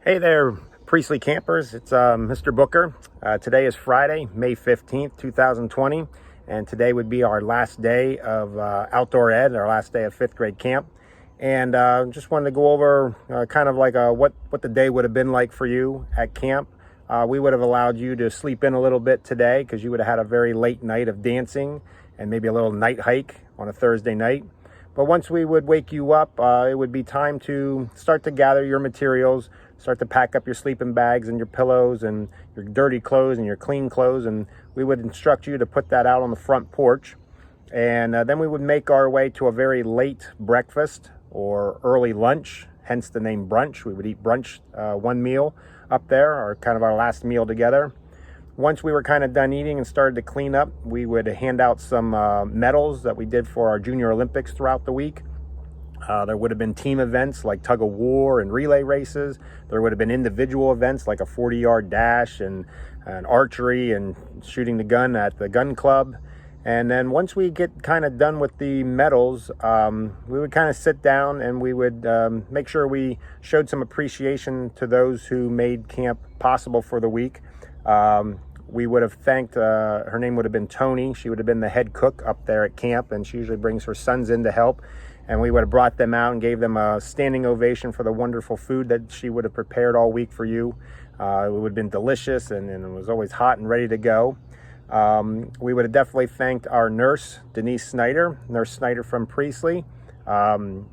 Hey there, Priestley campers. It's Mr. Booker. Today is Friday, May 15th, 2020, and today would be our last day of outdoor ed, our last day of fifth grade camp. And just wanted to go over kind of like what the day would have been like for you at camp. We would have allowed you to sleep in a little bit today because you would have had a very late night of dancing and maybe a little night hike on a Thursday night. But once we would wake you up, it would be time to start to gather your materials, start to pack up your sleeping bags and your pillows and your dirty clothes and your clean clothes. And we would instruct you to put that out on the front porch. And then we would make our way to a very late breakfast or early lunch, hence the name brunch. We would eat brunch, one meal up there, or kind of our last meal together. Once we were kind of done eating and started to clean up, we would hand out some medals that we did for our Junior Olympics throughout the week. There would have been team events like tug of war and relay races. There would have been individual events like a 40-yard dash and archery and shooting the gun at the gun club. And then once we get kind of done with the medals, we would kind of sit down and we would make sure we showed some appreciation to those who made camp possible for the week. We would have thanked, her name would have been Tony. She would have been the head cook up there at camp, and she usually brings her sons in to help. And we would have brought them out and gave them a standing ovation for the wonderful food that she would have prepared all week for you. It would have been delicious and it was always hot and ready to go. We would have definitely thanked our nurse, Denise Snyder, Nurse Snyder from Priestley.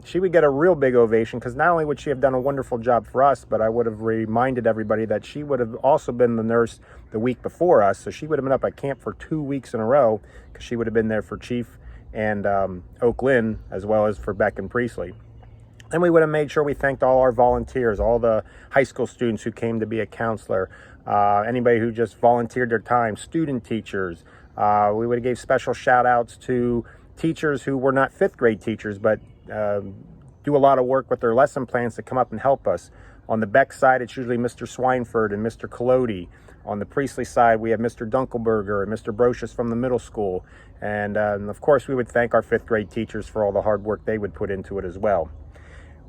She would get a real big ovation because not only would she have done a wonderful job for us, but I would have reminded everybody that she would have also been the nurse the week before us. So she would have been up at camp for 2 weeks in a row because she would have been there for Chief and Oak Lynn as well as for Beck and Priestley. And we would have made sure we thanked all our volunteers, all the high school students who came to be a counselor, anybody who just volunteered their time, student teachers. We would have gave special shout outs to teachers who were not fifth grade teachers, but do a lot of work with their lesson plans to come up and help us. On the Beck side, it's usually Mr. Swineford and Mr. Collodi. On the Priestley side, we have Mr. Dunkelberger and Mr. Brocious from the middle school. And of course, we would thank our fifth grade teachers for all the hard work they would put into it as well.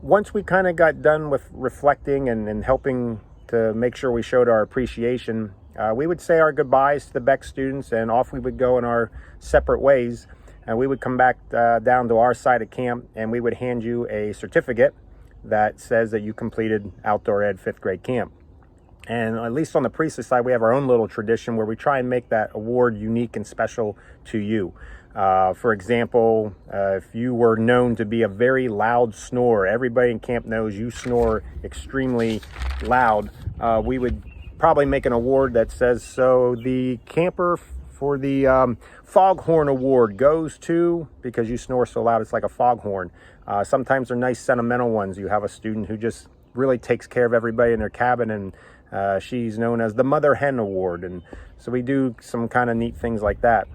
Once we kind of got done with reflecting and helping to make sure we showed our appreciation, we would say our goodbyes to the Beck students and off we would go in our separate ways. And we would come back down to our side of camp and we would hand you a certificate that says that you completed outdoor ed fifth grade camp. And at least on the Priestley side, we have our own little tradition where we try and make that award unique and special to you. For example, if you were known to be a very loud snorer, everybody in camp knows you snore extremely loud, we would probably make an award that says, so the camper for the foghorn award goes to, because you snore so loud it's like a foghorn. Sometimes they're nice sentimental ones. You have a student who just really takes care of everybody in their cabin, and she's known as the Mother Hen Award. And so we do some kind of neat things like that.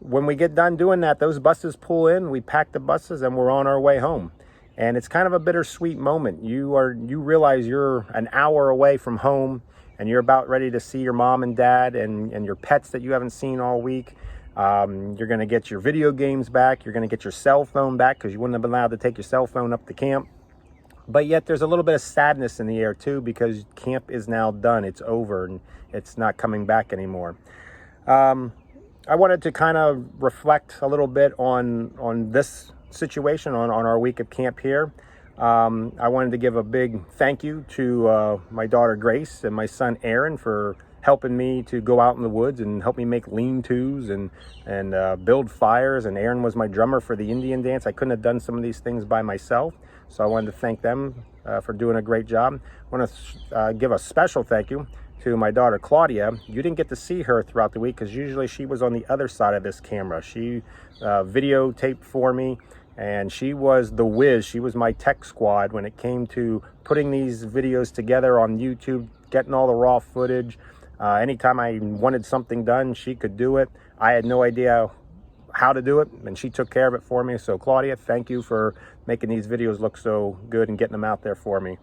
When we get done doing that, those buses pull in, we pack the buses, and we're on our way home. And it's kind of a bittersweet moment. You realize you're an hour away from home, and you're about ready to see your mom and dad and your pets that you haven't seen all week. You're going to get your video games back. You're going to get your cell phone back because you wouldn't have been allowed to take your cell phone up to camp. But yet there's a little bit of sadness in the air too because camp is now done. It's over and it's not coming back anymore. I wanted to kind of reflect a little bit on this situation, on our week of camp here. I wanted to give a big thank you to my daughter Grace and my son Aaron for helping me to go out in the woods and help me make lean-tos and build fires. And Aaron was my drummer for the Indian dance. I couldn't have done some of these things by myself, so I wanted to thank them for doing a great job. I want to give a special thank you to my daughter Claudia. You didn't get to see her throughout the week because usually she was on the other side of this camera. She videotaped for me. And she was the whiz. She was my tech squad when it came to putting these videos together on YouTube, getting all the raw footage. Anytime I wanted something done, she could do it. I had no idea how to do it, and she took care of it for me. So Claudia, thank you for making these videos look so good and getting them out there for me.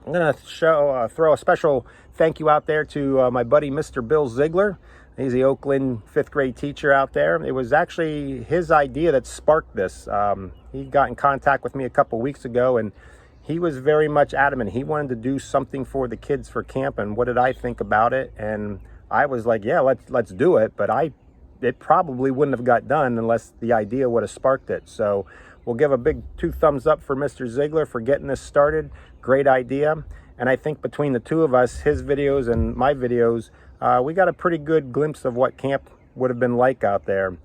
I'm going to throw a special thank you out there to my buddy, Mr. Bill Ziegler. He's the Oakland fifth grade teacher out there. It was actually his idea that sparked this. He got in contact with me a couple weeks ago, and he was very much adamant. He wanted to do something for the kids for camp, and what did I think about it? And I was like, yeah, let's do it. But it probably wouldn't have got done unless the idea would have sparked it. So we'll give a big 2 thumbs up for Mr. Ziegler for getting this started. Great idea. And I think between the two of us, his videos and my videos, we got a pretty good glimpse of what camp would have been like out there.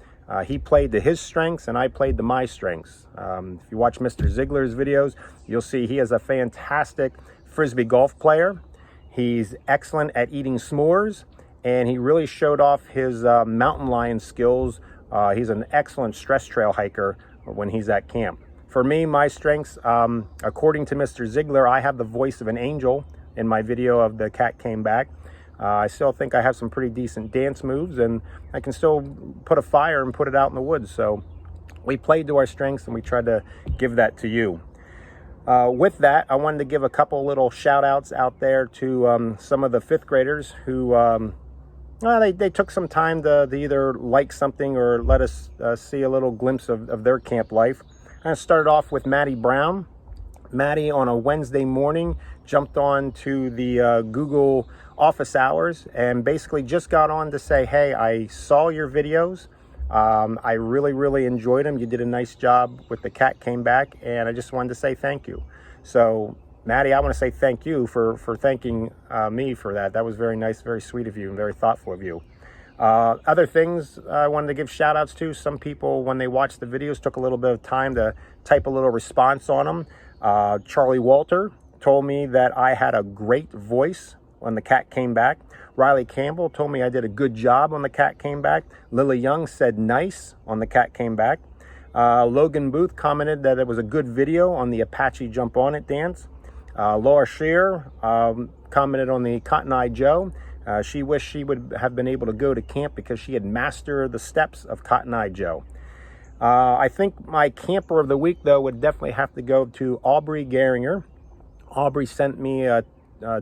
He played to his strengths and I played to my strengths. If you watch Mr. Ziegler's videos, you'll see he is a fantastic Frisbee golf player. He's excellent at eating s'mores, and he really showed off his mountain lion skills. He's an excellent stress trail hiker when he's at camp. For me, my strengths, according to Mr. Ziegler, I have the voice of an angel in my video of The Cat Came Back. I still think I have some pretty decent dance moves, and I can still put a fire and put it out in the woods. So we played to our strengths, and we tried to give that to you. With that, I wanted to give a couple little shout outs out there to some of the 5th graders who they took some time to either like something or let us see a little glimpse of their camp life. I started off with Maddie Brown. Maddie, on a Wednesday morning, jumped on to the Google office hours and basically just got on to say, hey, I saw your videos. I really enjoyed them. You did a nice job with The Cat Came Back, and I just wanted to say thank you. So Maddie, I want to say thank you for thanking me for that. That was very nice, very sweet of you, and very thoughtful of you. Other things I wanted to give shout outs to. Some people, when they watched the videos, took a little bit of time to type a little response on them. Charlie Walter told me that I had a great voice when The Cat Came Back. Riley Campbell told me I did a good job on The Cat Came Back. Lily Young said nice on The Cat Came Back. Logan Booth commented that it was a good video on the Apache Jump On It dance. Laura Shear commented on the Cotton Eye Joe. She wished she would have been able to go to camp because she had mastered the steps of Cotton Eye Joe. I think my camper of the week, though, would definitely have to go to Aubrey Garinger. Aubrey sent me a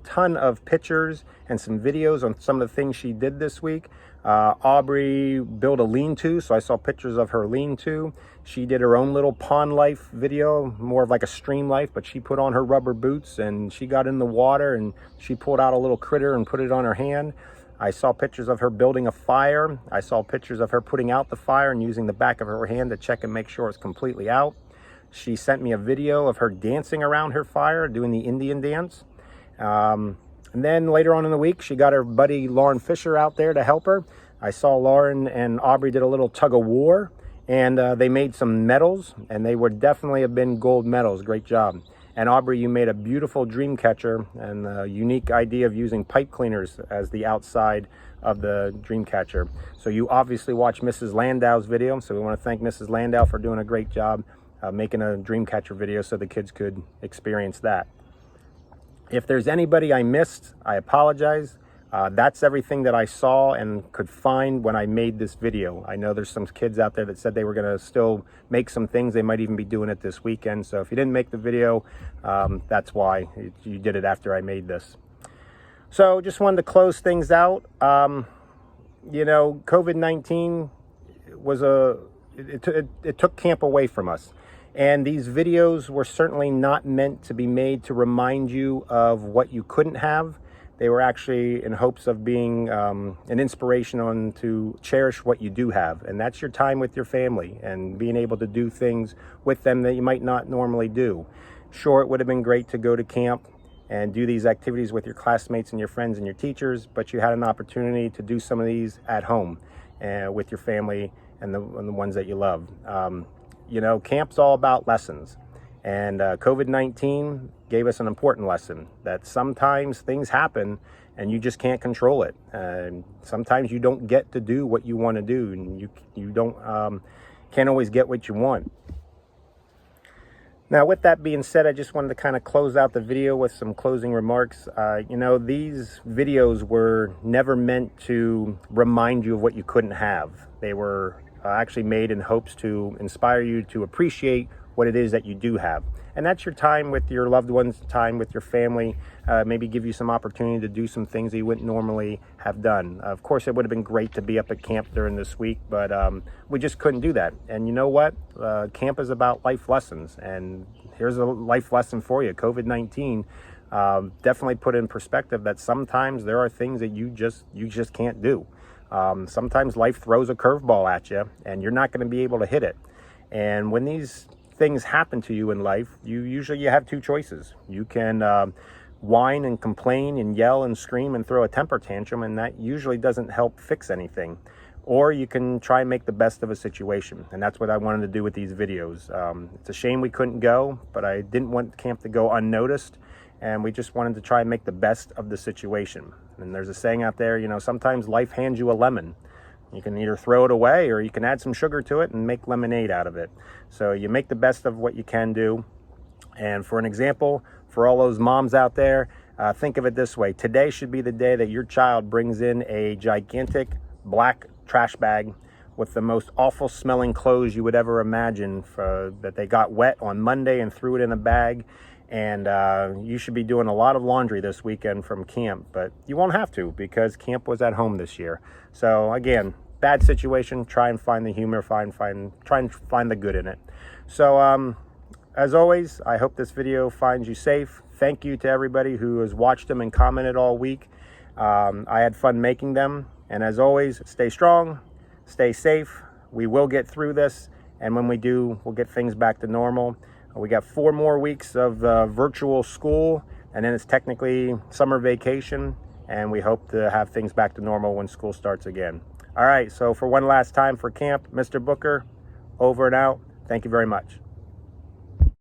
ton of pictures and some videos on some of the things she did this week. Aubrey built a lean-to, so I saw pictures of her lean-to. She did her own little pond life video, more of like a stream life, but she put on her rubber boots and she got in the water and she pulled out a little critter and put it on her hand. I saw pictures of her building a fire. I saw pictures of her putting out the fire and using the back of her hand to check and make sure it's completely out. She sent me a video of her dancing around her fire, doing the Indian dance. And then later on in the week, she got her buddy Lauren Fisher out there to help her. I saw Lauren and Aubrey did a little tug of war, and they made some medals, and they would definitely have been gold medals. Great job. And Aubrey, you made a beautiful dream catcher and a unique idea of using pipe cleaners as the outside of the dream catcher. So you obviously watched Mrs. Landau's video, so we want to thank Mrs. Landau for doing a great job making a dream catcher video so the kids could experience that. If there's anybody I missed, I apologize. That's everything that I saw and could find when I made this video. I know there's some kids out there that said they were going to still make some things. They might even be doing it this weekend. So if you didn't make the video, that's why. You did it after I made this. So just wanted to close things out. You know, COVID-19 was it took camp away from us. And these videos were certainly not meant to be made to remind you of what you couldn't have. They were actually in hopes of being an inspiration to cherish what you do have. And that's your time with your family and being able to do things with them that you might not normally do. Sure, it would have been great to go to camp and do these activities with your classmates and your friends and your teachers, but you had an opportunity to do some of these at home with your family and the ones that you love. You know, camp's all about lessons. And COVID-19 gave us an important lesson that sometimes things happen and you just can't control it. Sometimes you don't get to do what you want to do, and you can't always get what you want. Now, with that being said, I just wanted to kind of close out the video with some closing remarks. You know, these videos were never meant to remind you of what you couldn't have. They were actually made in hopes to inspire you to appreciate what it is that you do have. And that's your time with your loved ones, time with your family, maybe give you some opportunity to do some things that you wouldn't normally have done. Of course, it would have been great to be up at camp during this week, but we just couldn't do that. And you know what? Camp is about life lessons, and here's a life lesson for you. COVID-19 definitely put in perspective that sometimes there are things that you just can't do. Sometimes life throws a curveball at you and you're not going to be able to hit it. And when these things happen to you in life, you have two choices. You can whine and complain and yell and scream and throw a temper tantrum, and that usually doesn't help fix anything. Or you can try and make the best of a situation, and that's what I wanted to do with these videos. It's a shame we couldn't go, but I didn't want camp to go unnoticed, and we just wanted to try and make the best of the situation. And there's a saying out there, you know, sometimes life hands you a lemon. You can either throw it away or you can add some sugar to it and make lemonade out of it. So you make the best of what you can do. And for an example, for all those moms out there, think of it this way. Today should be the day that your child brings in a gigantic black trash bag with the most awful smelling clothes you would ever imagine, that they got wet on Monday and threw it in a bag. And you should be doing a lot of laundry this weekend from camp, but you won't have to because camp was at home this year. So again, bad situation, try and find the humor, try and find the good in it. So as always, I hope this video finds you safe. Thank you to everybody who has watched them and commented all week. I had fun making them. And as always, stay strong, stay safe. We will get through this. And when we do, we'll get things back to normal. We got 4 more weeks of virtual school, and then it's technically summer vacation, and we hope to have things back to normal when school starts again. All right, so for one last time for camp, Mr. Booker, over and out. Thank you very much.